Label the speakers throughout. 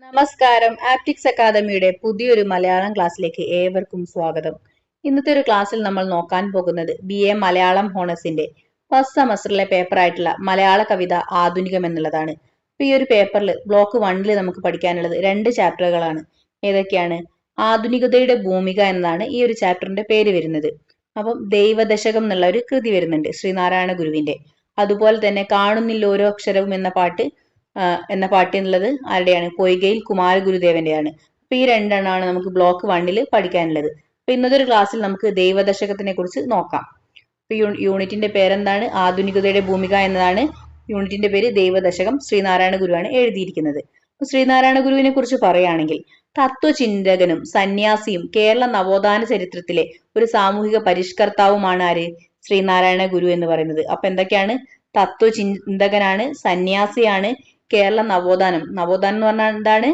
Speaker 1: നമസ്കാരം. ആപ്റ്റിക്സ് അക്കാദമിയുടെ പുതിയൊരു മലയാളം ക്ലാസ്സിലേക്ക് ഏവർക്കും സ്വാഗതം. ഇന്നത്തെ ഒരു ക്ലാസ്സിൽ നമ്മൾ നോക്കാൻ പോകുന്നത് BA മലയാളം ഹോണേഴ്സിന്റെ ഫസ്റ്റ് സെമസ്റ്ററിലെ പേപ്പറായിട്ടുള്ള മലയാള കവിത ആധുനികം എന്നുള്ളതാണ്. അപ്പൊ ഈ ഒരു പേപ്പറിൽ ബ്ലോക്ക് 1 നമുക്ക് പഠിക്കാനുള്ളത് 2 ചാപ്റ്ററുകളാണ്. ഏതൊക്കെയാണ്? ആധുനികതയുടെ ഭൂമിക എന്നതാണ് ഈ ഒരു ചാപ്റ്ററിന്റെ പേര് വരുന്നത്. അപ്പം ദൈവദശകം എന്നുള്ള ഒരു കൃതി വരുന്നുണ്ട് ശ്രീനാരായണ ഗുരുവിന്റെ. അതുപോലെ തന്നെ കാണുന്നില്ല ഓരോ അക്ഷരവും എന്ന പാട്ട് എന്നുള്ളത് ആരുടെയാണ്? പൊയ്കയിൽ കുമാരഗുരുദേവന്റെയാണ്. അപ്പൊ ഈ രണ്ടെണ്ണമാണ് നമുക്ക് ബ്ലോക്ക് 1 പഠിക്കാനുള്ളത്. അപ്പൊ ഇന്നത്തെ ഒരു ക്ലാസ്സിൽ നമുക്ക് ദൈവദശകത്തിനെ കുറിച്ച് നോക്കാം. അപ്പൊ യൂണിറ്റിന്റെ പേരെന്താണ്? ആധുനികതയുടെ ഭൂമിക എന്നതാണ് യൂണിറ്റിന്റെ പേര്. ദൈവദശകം ശ്രീനാരായണ ഗുരുവാണ് എഴുതിയിരിക്കുന്നത്. അപ്പൊ ശ്രീനാരായണ ഗുരുവിനെ കുറിച്ച് പറയുകയാണെങ്കിൽ തത്വചിന്തകനും സന്യാസിയും കേരള നവോത്ഥാന ചരിത്രത്തിലെ ഒരു സാമൂഹിക പരിഷ്കർത്താവുമാണ് ആര്? ശ്രീനാരായണ ഗുരു എന്ന് പറയുന്നത്. അപ്പൊ എന്തൊക്കെയാണ്? തത്വചിന്തകനാണ്, സന്യാസിയാണ്, കേരള നവോത്ഥാനം എന്ന് പറഞ്ഞാൽ എന്താണ്?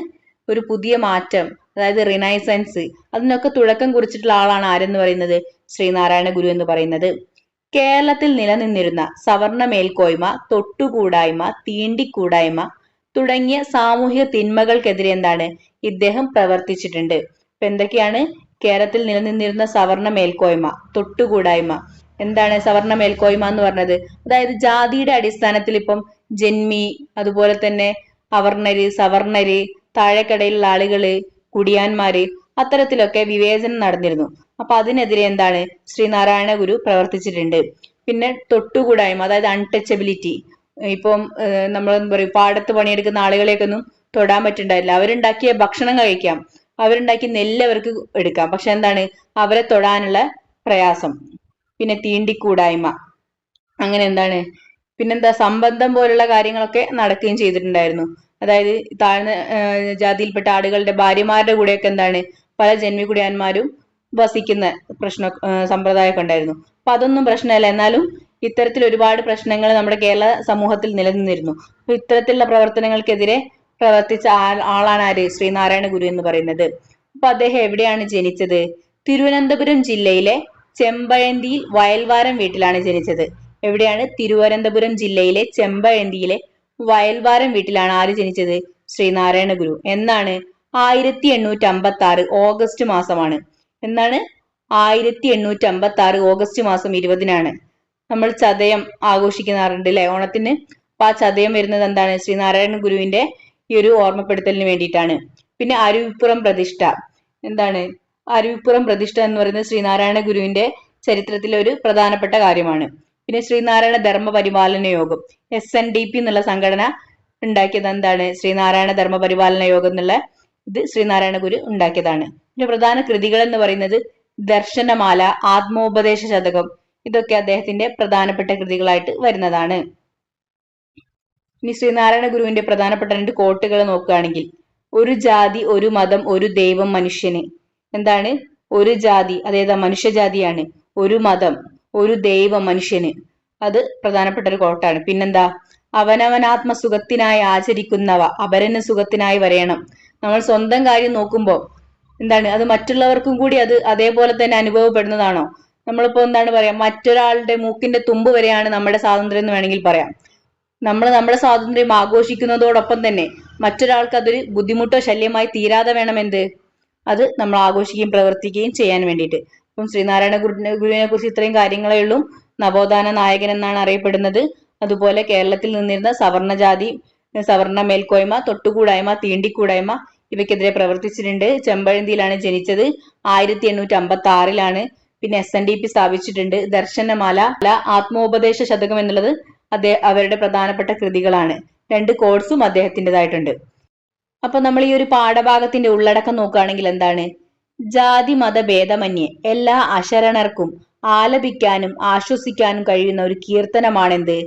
Speaker 1: ഒരു പുതിയ മാറ്റം, അതായത് റിനൈസൻസ്, അതിനൊക്കെ തുടക്കം കുറിച്ചിട്ടുള്ള ആളാണ് ആരെന്ന് പറയുന്നത്? ശ്രീനാരായണ ഗുരു എന്ന് പറയുന്നത്. കേരളത്തിൽ നിലനിന്നിരുന്ന സവർണ മേൽക്കോയ്മ, തൊട്ടുകൂടായ്മ, തീണ്ടിക്കൂടായ്മ തുടങ്ങിയ സാമൂഹിക തിന്മകൾക്കെതിരെ എന്താണ് ഇദ്ദേഹം പ്രവർത്തിച്ചിട്ടുണ്ട്. ഇപ്പൊ എന്തൊക്കെയാണ്? കേരളത്തിൽ നിലനിന്നിരുന്ന സവർണ മേൽക്കോയ്മ, തൊട്ടുകൂടായ്മ. എന്താണ് സവർണ മേൽക്കോയ്മ എന്ന് പറഞ്ഞത്? അതായത് ജാതിയുടെ അടിസ്ഥാനത്തിൽ ഇപ്പം ജന്മി, അതുപോലെ തന്നെ അവർണര്, സവർണര്, താഴെക്കടയിലുള്ള ആളുകള്, കുടിയാന്മാര്, അത്തരത്തിലൊക്കെ വിവേചനം നടന്നിരുന്നു. അപ്പൊ അതിനെതിരെ എന്താണ് ശ്രീനാരായണ ഗുരു പ്രവർത്തിച്ചിട്ടുണ്ട്. പിന്നെ തൊട്ടുകൂടായ്മ, അതായത് അൺടച്ചബിലിറ്റി. ഇപ്പം നമ്മൾ എന്താ പറയും, പാടത്ത് പണിയെടുക്കുന്ന ആളുകളെയൊക്കെ ഒന്നും തൊടാൻ പറ്റുണ്ടായില്ല. അവരുണ്ടാക്കിയ ഭക്ഷണം കഴിക്കാം, അവരുണ്ടാക്കിയ നെല്ല് അവർക്ക് എടുക്കാം, പക്ഷെ എന്താണ് അവരെ തൊടാനുള്ള പ്രയാസം. പിന്നെ തീണ്ടിക്കൂടായ്മ, അങ്ങനെ എന്താണ് പിന്നെന്താ സംബന്ധം പോലുള്ള കാര്യങ്ങളൊക്കെ നടക്കുകയും ചെയ്തിട്ടുണ്ടായിരുന്നു. അതായത് താഴ്ന്ന ജാതിയിൽപ്പെട്ട ആളുകളുടെ ഭാര്യമാരുടെ കൂടെയൊക്കെ എന്താണ് പല ജന്മികുടിയാന്മാരും വസിക്കുന്ന സമ്പ്രദായമൊക്കെ ഉണ്ടായിരുന്നു. അപ്പൊ അതൊന്നും പ്രശ്നമല്ല. എന്നാലും ഇത്തരത്തിൽ ഒരുപാട് പ്രശ്നങ്ങൾ നമ്മുടെ കേരള സമൂഹത്തിൽ നിലനിന്നിരുന്നു. അപ്പൊ ഇത്തരത്തിലുള്ള പ്രവർത്തനങ്ങൾക്കെതിരെ പ്രവർത്തിച്ച ആളാണ് ആര്? ശ്രീനാരായണ ഗുരു എന്ന് പറയുന്നത്. അപ്പൊ അദ്ദേഹം എവിടെയാണ് ജനിച്ചത്? തിരുവനന്തപുരം ജില്ലയിലെ ചെമ്പഴന്തിയിൽ വയൽവാരം വീട്ടിലാണ് ജനിച്ചത്. എവിടെയാണ്? തിരുവനന്തപുരം ജില്ലയിലെ ചെമ്പഴന്തിയിലെ വയൽവാരം വീട്ടിലാണ് ആര് ജനിച്ചത്? ശ്രീനാരായണ ഗുരു. എന്നാണ്? 1856 ഓഗസ്റ്റ് മാസമാണ്. എന്നാണ്? 1856 ഓഗസ്റ്റ് മാസം 20-നാണ് നമ്മൾ ചതയം ആഘോഷിക്കാറുണ്ട് അല്ലെ, ഓണത്തിന്. അപ്പൊ ആ ചതയം വരുന്നത് എന്താണ്? ശ്രീനാരായണ ഗുരുവിന്റെ ഈ ഒരു ഓർമ്മപ്പെടുത്തലിന് വേണ്ടിയിട്ടാണ്. പിന്നെ അരുവിപ്പുറം പ്രതിഷ്ഠ. എന്താണ് അരുവിപ്പുറം പ്രതിഷ്ഠ എന്ന് പറയുന്നത് ശ്രീനാരായണ ഗുരുവിന്റെ ചരിത്രത്തിലെ ഒരു പ്രധാനപ്പെട്ട കാര്യമാണ്. പിന്നെ ശ്രീനാരായണ ധർമ്മ പരിപാലന യോഗം, SNDP എന്നുള്ള സംഘടന ഉണ്ടാക്കിയത് എന്താണ്? ശ്രീനാരായണ ധർമ്മ പരിപാലന യോഗം എന്നുള്ള ഇത് ശ്രീനാരായണ ഗുരു ഉണ്ടാക്കിയതാണ്. പിന്നെ പ്രധാന കൃതികൾ എന്ന് പറയുന്നത് ദർശനമാല, ആത്മോപദേശ ശതകം, ഇതൊക്കെ അദ്ദേഹത്തിന്റെ പ്രധാനപ്പെട്ട കൃതികളായിട്ട് വരുന്നതാണ്. ഇനി ശ്രീനാരായണ ഗുരുവിന്റെ പ്രധാനപ്പെട്ട 2 കോട്ടുകൾ നോക്കുകയാണെങ്കിൽ, ഒരു ജാതി, ഒരു മതം, ഒരു ദൈവം മനുഷ്യന്. എന്താണ്? ഒരു ജാതി, അതായത് മനുഷ്യജാതിയാണ്. ഒരു മതം, ഒരു ദൈവം മനുഷ്യന്. അത് പ്രധാനപ്പെട്ട ഒരു കോട്ടാണ്. പിന്നെന്താ? അവനവനാത്മ സുഖത്തിനായി ആചരിക്കുന്നവ അപരന് സുഖത്തിനായി വരയണം. നമ്മൾ സ്വന്തം കാര്യം നോക്കുമ്പോൾ എന്താണ് അത് മറ്റുള്ളവർക്കും കൂടി അത് അതേപോലെ തന്നെ അനുഭവപ്പെടുന്നതാണോ? നമ്മളിപ്പോ എന്താണ് പറയാ, മറ്റൊരാളുടെ മൂക്കിന്റെ തുമ്പ് വരെയാണ് നമ്മുടെ സ്വാതന്ത്ര്യം എന്ന് വേണമെങ്കിൽ പറയാം. നമ്മൾ നമ്മുടെ സ്വാതന്ത്ര്യം ആഘോഷിക്കുന്നതോടൊപ്പം തന്നെ മറ്റൊരാൾക്ക് അതൊരു ബുദ്ധിമുട്ടോ ശല്യമായി തീരാതെ വേണം അത് നമ്മൾ ആഘോഷിക്കുകയും പ്രവർത്തിക്കുകയും ചെയ്യാൻ വേണ്ടിയിട്ട്. അപ്പം ശ്രീനാരായണ ഗുരുവിനെ കുറിച്ച് ഇത്രയും കാര്യങ്ങളേ ഉള്ളൂ. നവോത്ഥാന നായകൻ എന്നാണ് അറിയപ്പെടുന്നത്. അതുപോലെ കേരളത്തിൽ നിന്നിരുന്ന സവർണജാതി, സവർണ മേൽക്കോയ്മ, തൊട്ടുകൂടായ്മ, തീണ്ടിക്കൂടായ്മ ഇവയ്ക്കെതിരെ പ്രവർത്തിച്ചിട്ടുണ്ട്. ചെമ്പഴന്തിയിലാണ് ജനിച്ചത്. 1856-ലാണ്. പിന്നെ SNDP സ്ഥാപിച്ചിട്ടുണ്ട്. ദർശനമാല, ആത്മോപദേശ ശതകം എന്നുള്ളത് അവരുടെ പ്രധാനപ്പെട്ട കൃതികളാണ്. 2 കോഴ്സും അദ്ദേഹത്തിൻ്റെതായിട്ടുണ്ട്. അപ്പൊ നമ്മൾ ഈ ഒരു പാഠഭാഗത്തിന്റെ ഉള്ളടക്കം നോക്കുകയാണെങ്കിൽ എന്താണ്? ജാതി മത ഭേദമന്യേ എല്ലാ അശരണർക്കും ആലപിക്കാനും ആശ്വസിക്കാനും കഴിയുന്ന ഒരു കീർത്തനമാണെന്ത്?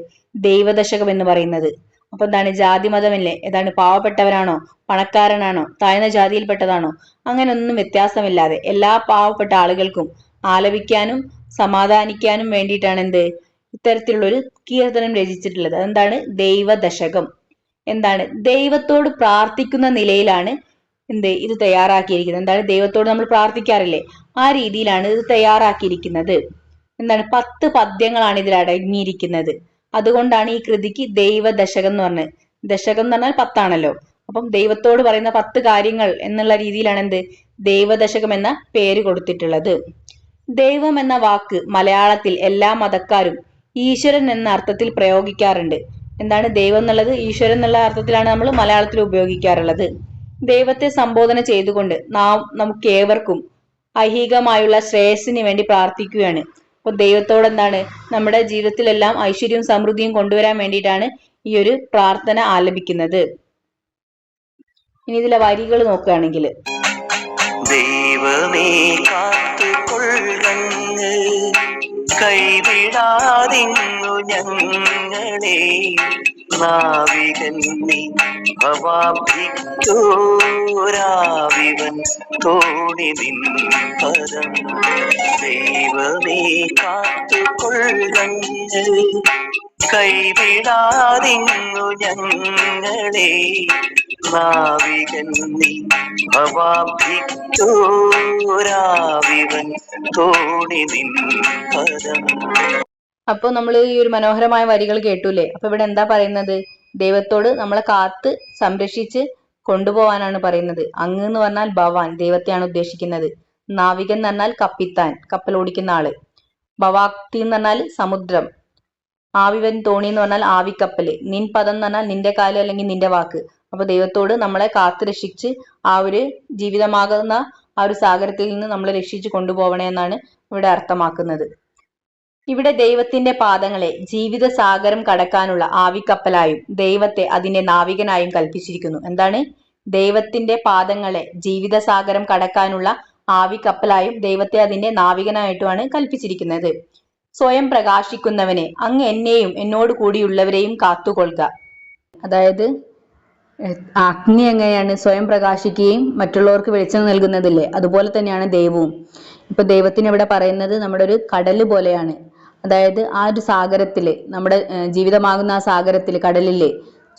Speaker 1: ദൈവദശകം എന്ന് പറയുന്നത്. അപ്പൊ എന്താണ്? ജാതി മതമല്ലേ, ഏതാണ്? പാവപ്പെട്ടവരാണോ, പണക്കാരനാണോ, താഴ്ന്ന ജാതിയിൽപ്പെട്ടതാണോ, അങ്ങനെ ഒന്നും വ്യത്യാസമില്ലാതെ എല്ലാ പാവപ്പെട്ട ആളുകൾക്കും ആലപിക്കാനും സമാധാനിക്കാനും വേണ്ടിയിട്ടാണ് ഇത്തരത്തിലുള്ളൊരു കീർത്തനം രചിച്ചിട്ടുള്ളത്. എന്താണ്? ദൈവദശകം. എന്താണ്? ദൈവത്തോട് പ്രാർത്ഥിക്കുന്ന നിലയിലാണ് ഇത് തയ്യാറാക്കിയിരിക്കുന്നത്. എന്താണ്? ദൈവത്തോട് നമ്മൾ പ്രാർത്ഥിക്കാറില്ലേ, ആ രീതിയിലാണ് ഇത് തയ്യാറാക്കിയിരിക്കുന്നത്. എന്താണ്? 10 പദ്യങ്ങളാണ് ഇതിൽ അടങ്ങിയിരിക്കുന്നത്. അതുകൊണ്ടാണ് ഈ കൃതിക്ക് ദൈവദശകം എന്ന് പറഞ്ഞത്. ദശകം എന്ന് പറഞ്ഞാൽ 10 ആണല്ലോ. അപ്പം ദൈവത്തോട് പറയുന്ന 10 കാര്യങ്ങൾ എന്നുള്ള രീതിയിലാണ് എന്ത് ദൈവദശകം എന്ന പേര് കൊടുത്തിട്ടുള്ളത്. ദൈവം എന്ന വാക്ക് മലയാളത്തിൽ എല്ലാ മതക്കാരും ഈശ്വരൻ എന്ന അർത്ഥത്തിൽ പ്രയോഗിക്കാറുണ്ട്. എന്താണ് ദൈവം എന്നുള്ളത്? ഈശ്വരൻ എന്നുള്ള അർത്ഥത്തിലാണ് നമ്മൾ മലയാളത്തിൽ ഉപയോഗിക്കാറുള്ളത്. ദൈവത്തെ സംബോധന ചെയ്തുകൊണ്ട് നമുക്ക് ഏവർക്കും ഐഹികമായുള്ള ശ്രേയസ്സിന് വേണ്ടി പ്രാർത്ഥിക്കുകയാണ്. അപ്പൊ ദൈവത്തോട് എന്താണ് നമ്മുടെ ജീവിതത്തിലെല്ലാം ഐശ്വര്യവും സമൃദ്ധിയും കൊണ്ടുവരാൻ വേണ്ടിയിട്ടാണ് ഈ ഒരു പ്രാർത്ഥന ആലപിക്കുന്നത്. ഇനി ഇതിലെ വരികൾ നോക്കുകയാണെങ്കിൽ, ദൈവമേ കാത്തുകൊള്ളങ്ങ് കൈവിടാതിങ്ങു ഞങ്ങളെ നാവികൻ നീ ഭവാഭിക്തോരാവിവൻ തോണി നിൻ പദം. ദൈവമേ കാത്തുകൊള്ളങ്ങ് കൈവിടാതിങ്ങു ഞങ്ങളെ നാവികൻ നീ ഭവാഭിക്തോരാവിവൻ തോണി നിൻ പദം. അപ്പൊ നമ്മൾ ഈ ഒരു മനോഹരമായ വരികൾ കേട്ടൂലേ? അപ്പൊ ഇവിടെ എന്താ പറയുന്നത്? ദൈവത്തോട് നമ്മളെ കാത്ത് സംരക്ഷിച്ച് കൊണ്ടുപോവാനാണ് പറയുന്നത്. അങ്ങ് എന്ന് പറഞ്ഞാൽ ഭവാൻ, ദൈവത്തെയാണ് ഉദ്ദേശിക്കുന്നത്. നാവികൻ എന്ന് പറഞ്ഞാൽ കപ്പിത്താൻ, കപ്പൽ ഓടിക്കുന്ന ആള്. ഭവാക്തി എന്ന് പറഞ്ഞാൽ സമുദ്രം. ആവിവൻ തോണി എന്ന് പറഞ്ഞാൽ ആവിക്കപ്പല്. നിൻ പദം എന്ന് പറഞ്ഞാൽ നിന്റെ കാല് അല്ലെങ്കിൽ നിന്റെ വാക്ക്. അപ്പൊ ദൈവത്തോട് നമ്മളെ കാത്ത് രക്ഷിച്ച് ആ ഒരു ജീവിതമാകുന്ന ആ ഒരു സാഗരത്തിൽ നിന്ന് നമ്മളെ രക്ഷിച്ച് കൊണ്ടുപോകണേ എന്നാണ് ഇവിടെ അർത്ഥമാക്കുന്നത്. ഇവിടെ ദൈവത്തിന്റെ പാദങ്ങളെ ജീവിത സാഗരം കടക്കാനുള്ള ആവിക്കപ്പലായും ദൈവത്തെ അതിന്റെ നാവികനായും കൽപ്പിച്ചിരിക്കുന്നു. എന്താണ്? ദൈവത്തിന്റെ പാദങ്ങളെ ജീവിത സാഗരം കടക്കാനുള്ള ആവിക്കപ്പലായും ദൈവത്തെ അതിന്റെ നാവികനായിട്ടുമാണ് കൽപ്പിച്ചിരിക്കുന്നത്. സ്വയം പ്രകാശിക്കുന്നവനെ, അങ്ങ് എന്നെയും എന്നോട് കൂടിയുള്ളവരെയും കാത്തുകൊള്ളുക. അതായത് അഗ്നി എങ്ങനെയാണ് സ്വയം പ്രകാശിക്കുകയും മറ്റുള്ളവർക്ക് വെളിച്ചം നൽകുന്നതില്ലേ, അതുപോലെ തന്നെയാണ് ദൈവവും. ഇപ്പൊ ദൈവത്തിന് ഇവിടെ പറയുന്നത് നമ്മുടെ ഒരു കടല് പോലെയാണ്. അതായത് ആ ഒരു സാഗരത്തില്, നമ്മുടെ ജീവിതമാകുന്ന ആ സാഗരത്തില്, കടലില്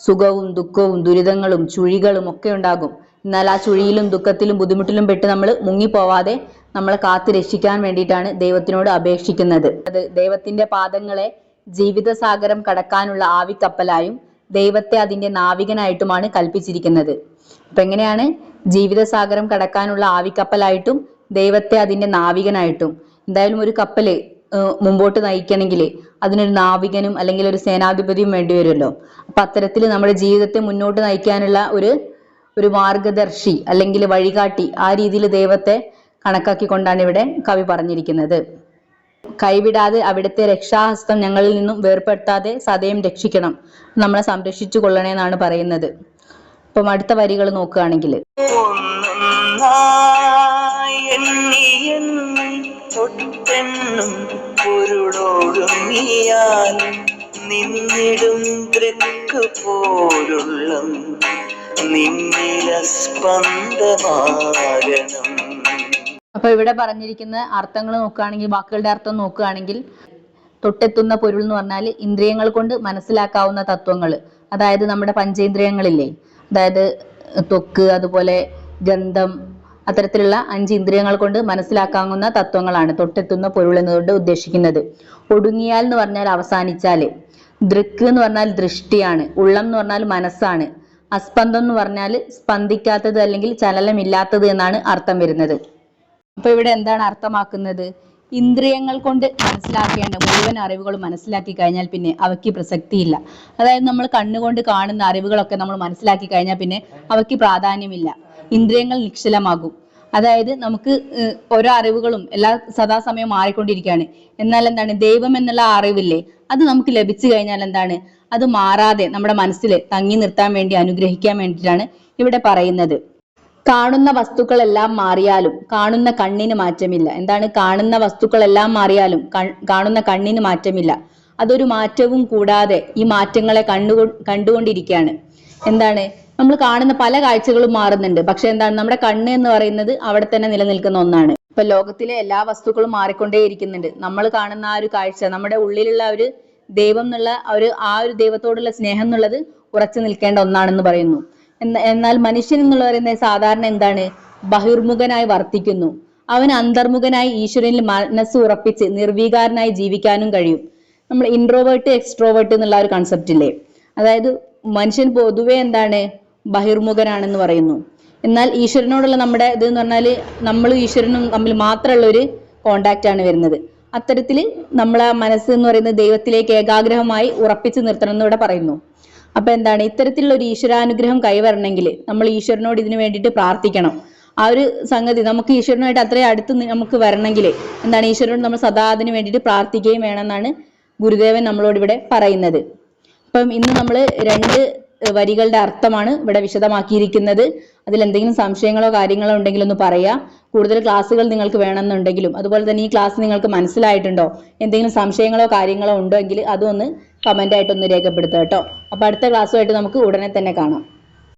Speaker 1: സുഖവും ദുഃഖവും ദുരിതങ്ങളും ചുഴികളും ഒക്കെ ഉണ്ടാകും. എന്നാൽ ആ ചുഴിയിലും ദുഃഖത്തിലും ബുദ്ധിമുട്ടിലും പെട്ട് നമ്മൾ മുങ്ങിപ്പോവാതെ നമ്മളെ കാത്തു രക്ഷിക്കാൻ വേണ്ടിയിട്ടാണ് ദൈവത്തിനോട് അപേക്ഷിക്കുന്നത്. അത് ദൈവത്തിന്റെ പാദങ്ങളെ ജീവിതസാഗരം കടക്കാനുള്ള ആവിക്കപ്പലായും ദൈവത്തെ അതിന്റെ നാവികനായിട്ടുമാണ് കൽപ്പിച്ചിരിക്കുന്നത്. അപ്പൊ എങ്ങനെയാണ്? ജീവിതസാഗരം കടക്കാനുള്ള ആവിക്കപ്പലായിട്ടും ദൈവത്തെ അതിന്റെ നാവികനായിട്ടും. എന്തായാലും ഒരു കപ്പല് മുമ്പോട്ട് നയിക്കണമെങ്കിൽ അതിനൊരു നാവികനും അല്ലെങ്കിൽ ഒരു സേനാധിപതിയും വേണ്ടി വരുമല്ലോ. അപ്പൊ അത്തരത്തിൽ നമ്മുടെ ജീവിതത്തെ മുന്നോട്ട് നയിക്കാനുള്ള ഒരു മാർഗദർശി അല്ലെങ്കിൽ വഴികാട്ടി, ആ രീതിയിൽ ദൈവത്തെ കണക്കാക്കിക്കൊണ്ടാണ് ഇവിടെ കവി പറഞ്ഞിരിക്കുന്നത്. കൈവിടാതെ അവിടുത്തെ രക്ഷാഹസ്തം ഞങ്ങളിൽ നിന്നും വേർപ്പെടുത്താതെ സദയം രക്ഷിക്കണം, നമ്മളെ സംരക്ഷിച്ചു കൊള്ളണേന്നാണ് പറയുന്നത്. അപ്പം അടുത്ത വരികൾ നോക്കുകയാണെങ്കിൽ, നിന്നിടും ദൃക്ക് പോലുള്ള സ്പന്ദമാരണം. അപ്പൊ ഇവിടെ പറഞ്ഞിരിക്കുന്ന അർത്ഥങ്ങൾ നോക്കുകയാണെങ്കിൽ, വാക്കുകളുടെ അർത്ഥം നോക്കുകയാണെങ്കിൽ, തൊട്ടെത്തുന്ന പൊരുൾ എന്ന് പറഞ്ഞാൽ ഇന്ദ്രിയങ്ങൾ കൊണ്ട് മനസ്സിലാക്കാവുന്ന തത്വങ്ങൾ. അതായത് നമ്മുടെ പഞ്ചേന്ദ്രിയങ്ങളില്ലേ, അതായത് ത്വക്ക്, അതുപോലെ ഗന്ധം, അത്തരത്തിലുള്ള 5 ഇന്ദ്രിയങ്ങൾ കൊണ്ട് മനസ്സിലാക്കാവുന്ന തത്വങ്ങളാണ് തൊട്ടെത്തുന്ന പൊരുൾ എന്നതുകൊണ്ട് ഉദ്ദേശിക്കുന്നത്. ഒടുങ്ങിയാൽ എന്ന് പറഞ്ഞാൽ അവസാനിച്ചാല്. ദൃക്ക് എന്ന് പറഞ്ഞാൽ ദൃഷ്ടിയാണ്. ഉള്ളം എന്ന് പറഞ്ഞാൽ മനസ്സാണ്. അസ്പന്ദം എന്ന് പറഞ്ഞാൽ സ്പന്ദിക്കാത്തത് അല്ലെങ്കിൽ ചലനമില്ലാത്തത് എന്നാണ് അർത്ഥം വരുന്നത്. അപ്പൊ ഇവിടെ എന്താണ് അർത്ഥമാക്കുന്നത്? ഇന്ദ്രിയങ്ങൾ കൊണ്ട് മനസ്സിലാക്കേണ്ട മുഴുവൻ അറിവുകൾ മനസ്സിലാക്കി കഴിഞ്ഞാൽ പിന്നെ അവയ്ക്ക് പ്രസക്തിയില്ല. അതായത് നമ്മൾ കണ്ണുകൊണ്ട് കാണുന്ന അറിവുകളൊക്കെ നമ്മൾ മനസ്സിലാക്കി കഴിഞ്ഞാൽ പിന്നെ അവയ്ക്ക് പ്രാധാന്യമില്ല. ഇന്ദ്രിയങ്ങൾ നിശ്ചലമാകും. അതായത് നമുക്ക് ഓരോ അറിവുകളും സദാസമയം മാറിക്കൊണ്ടിരിക്കുകയാണ്. എന്നാൽ എന്താണ്, ദൈവം എന്നുള്ള അറിവില്ലേ, അത് നമുക്ക് ലഭിച്ചു കഴിഞ്ഞാൽ എന്താണ്, അത് മാറാതെ നമ്മുടെ മനസ്സിൽ തങ്ങി നിർത്താൻ വേണ്ടി അനുഗ്രഹിക്കാൻ വേണ്ടിയിട്ടാണ് ഇവിടെ പറയുന്നത്. കാണുന്ന വസ്തുക്കളെല്ലാം മാറിയാലും കാണുന്ന കണ്ണിന് മാറ്റമില്ല. എന്താണ്? കാണുന്ന വസ്തുക്കളെല്ലാം മാറിയാലും കാണുന്ന കണ്ണിന് മാറ്റമില്ല. അതൊരു മാറ്റവും കൂടാതെ ഈ മാറ്റങ്ങളെ കണ്ടുകൊണ്ടിരിക്കുകയാണ്. എന്താണ്? നമ്മൾ കാണുന്ന പല കാഴ്ചകളും മാറുന്നുണ്ട്, പക്ഷെ എന്താണ്, നമ്മുടെ കണ്ണ് എന്ന് പറയുന്നത് അവിടെ തന്നെ നിലനിൽക്കുന്ന ഒന്നാണ്. ഇപ്പൊ ലോകത്തിലെ എല്ലാ വസ്തുക്കളും മാറിക്കൊണ്ടേയിരിക്കുന്നുണ്ട്. നമ്മൾ കാണുന്ന ആ ഒരു കാഴ്ച, നമ്മുടെ ഉള്ളിലുള്ള ഒരു ദൈവം എന്നുള്ള ആ ഒരു ദൈവത്തോടുള്ള സ്നേഹം എന്നുള്ളത് ഉറച്ചു നിൽക്കേണ്ട ഒന്നാണെന്ന് പറയുന്നു. എന്നാൽ മനുഷ്യൻ എന്നുള്ള പറയുന്നത് സാധാരണ എന്താണ്, ബഹിർമുഖനായി വർത്തിക്കുന്നു. അവന് അന്തർമുഖനായി ഈശ്വരനിൽ മനസ്സ് ഉറപ്പിച്ച് നിർവികാരനായി ജീവിക്കാനും കഴിയും. നമ്മൾ ഇൻട്രോവേർട്ട് എക്സ്ട്രോവേർട്ട് എന്നുള്ള ഒരു കൺസെപ്റ്റ് ഇല്ലേ, അതായത് മനുഷ്യൻ പൊതുവെ എന്താണ്, ബഹിർമുഖനാണെന്ന് പറയുന്നു. എന്നാൽ ഈശ്വരനോടുള്ള നമ്മുടെ ഇത് എന്ന് പറഞ്ഞാൽ നമ്മൾ ഈശ്വരനും തമ്മിൽ മാത്രമുള്ള ഒരു കോണ്ടാക്റ്റ് ആണ് വരുന്നത്. അത്തരത്തിൽ നമ്മളെ മനസ്സ് എന്ന് പറയുന്നത് ദൈവത്തിലേക്ക് ഏകാഗ്രഹമായി ഉറപ്പിച്ചു നിർത്തണം എന്ന് ഇവിടെ പറയുന്നു. അപ്പൊ എന്താണ്, ഇത്തരത്തിലുള്ള ഒരു ഈശ്വരാനുഗ്രഹം കൈവരണമെങ്കിൽ നമ്മൾ ഈശ്വരനോട് ഇതിനു വേണ്ടിയിട്ട് പ്രാർത്ഥിക്കണം. ആ ഒരു സംഗതി നമുക്ക് ഈശ്വരനുമായിട്ട് അത്രയും അടുത്ത് നമുക്ക് വരണമെങ്കിൽ എന്താണ്, ഈശ്വരനോട് നമ്മൾ സദാ അതിന് വേണ്ടിയിട്ട് പ്രാർത്ഥിക്കുകയും വേണമെന്നാണ് ഗുരുദേവൻ നമ്മളോട് ഇവിടെ പറയുന്നത്. അപ്പം ഇന്ന് നമ്മൾ 2 വരികളുടെ അർത്ഥമാണ് ഇവിടെ വിശദമാക്കിയിരിക്കുന്നത്. അതിൽ എന്തെങ്കിലും സംശയങ്ങളോ കാര്യങ്ങളോ ഉണ്ടെങ്കിൽ ഒന്ന് പറയാ. കൂടുതൽ ക്ലാസ്സുകൾ നിങ്ങൾക്ക് വേണമെന്നുണ്ടെങ്കിലും അതുപോലെ തന്നെ ഈ ക്ലാസ് നിങ്ങൾക്ക് മനസ്സിലായിട്ടുണ്ടോ, എന്തെങ്കിലും സംശയങ്ങളോ കാര്യങ്ങളോ ഉണ്ടോ എങ്കിൽ അതൊന്ന് കമന്റ് ആയിട്ടൊന്ന് രേഖപ്പെടുത്തുക കേട്ടോ. അപ്പൊ അടുത്ത ക്ലാസ്സുമായിട്ട് നമുക്ക് ഉടനെ തന്നെ കാണാം.